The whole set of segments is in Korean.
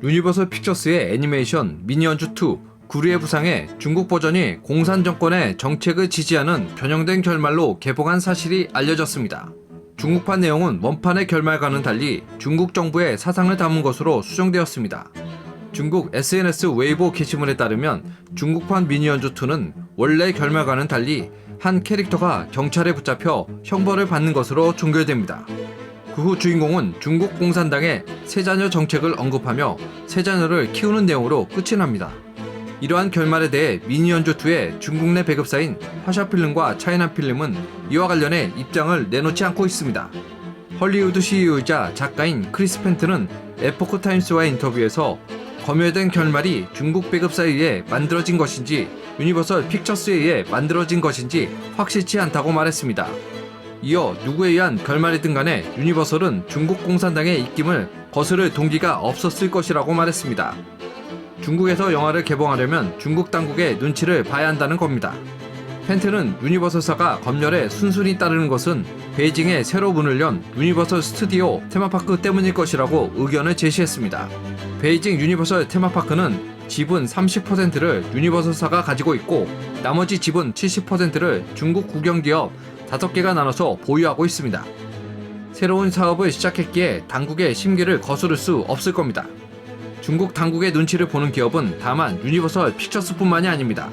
유니버설 픽처스의 애니메이션 미니언즈 2 구리의 부상의 중국 버전이 공산 정권의 정책을 지지하는 변형된 결말로 개봉한 사실이 알려졌습니다. 중국판 내용은 원판의 결말과는 달리 중국 정부의 사상을 담은 것으로 수정되었습니다. 중국 SNS 웨이보 게시물에 따르면 중국판 미니언즈 2는 원래 결말과는 달리 한 캐릭터가 경찰에 붙잡혀 형벌을 받는 것으로 종결됩니다. 그 후 주인공은 중국 공산당의 세자녀 정책을 언급하며 세자녀를 키우는 내용으로 끝이 납니다. 이러한 결말에 대해 미니언즈 2의 중국 내 배급사인 화샤필름과 차이나필름은 이와 관련해 입장을 내놓지 않고 있습니다. 헐리우드 CEO이자 작가인 크리스 펜트는 에포크 타임스와의 인터뷰에서 검열된 결말이 중국 배급사에 의해 만들어진 것인지 유니버설 픽처스에 의해 만들어진 것인지 확실치 않다고 말했습니다. 이어 누구에 의한 결말이든 간에 유니버설은 중국 공산당의 입김을 거스를 동기가 없었을 것이라고 말했습니다. 중국에서 영화를 개봉하려면 중국 당국의 눈치를 봐야 한다는 겁니다. 펜트는 유니버설사가 검열에 순순히 따르는 것은 베이징에 새로 문을 연 유니버설 스튜디오 테마파크 때문일 것이라고 의견을 제시했습니다. 베이징 유니버설 테마파크는 지분 30%를 유니버설사가 가지고 있고 나머지 지분 70%를 중국 국영기업 5개가 나눠서 보유하고 있습니다. 새로운 사업을 시작했기에 당국의 심기를 거스를 수 없을 겁니다. 중국 당국의 눈치를 보는 기업은 다만 유니버설 픽처스뿐만이 아닙니다.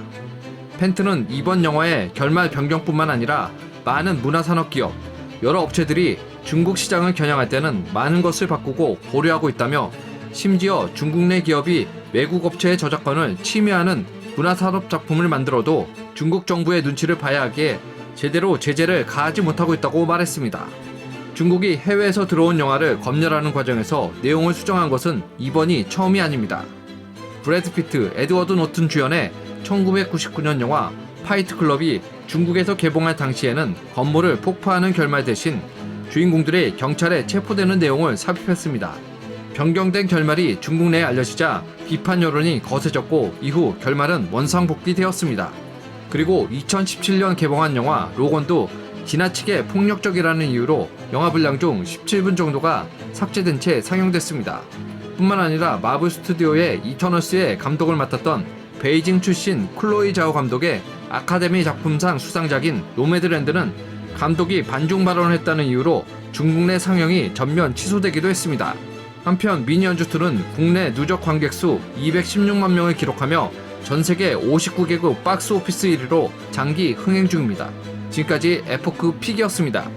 펜트는 이번 영화의 결말 변경뿐만 아니라 많은 문화산업 기업, 여러 업체들이 중국 시장을 겨냥할 때는 많은 것을 바꾸고 고려하고 있다며 심지어 중국 내 기업이 외국 업체의 저작권을 침해하는 문화산업 작품을 만들어도 중국 정부의 눈치를 봐야 하기에 제대로 제재를 가하지 못하고 있다고 말했습니다. 중국이 해외에서 들어온 영화를 검열하는 과정에서 내용을 수정한 것은 이번이 처음이 아닙니다. 브래드 피트, 에드워드 노튼 주연의 1999년 영화 파이트 클럽이 중국에서 개봉할 당시에는 건물을 폭파하는 결말 대신 주인공들이 경찰에 체포되는 내용을 삽입했습니다. 변경된 결말이 중국 내에 알려지자 비판 여론이 거세졌고 이후 결말은 원상복귀되었습니다. 그리고 2017년 개봉한 영화 로건도 지나치게 폭력적이라는 이유로 영화 분량 중 17분 정도가 삭제된 채 상영됐습니다. 뿐만 아니라 마블 스튜디오의 이터널스의 감독을 맡았던 베이징 출신 클로이 자오 감독의 아카데미 작품상 수상작인 노매드랜드는 감독이 반중 발언을 했다는 이유로 중국 내 상영이 전면 취소되기도 했습니다. 한편 미니언즈2는 국내 누적 관객 수 216만 명을 기록하며 전세계 59개국 박스오피스 1위로 장기 흥행 중입니다. 지금까지 에포크 픽이었습니다.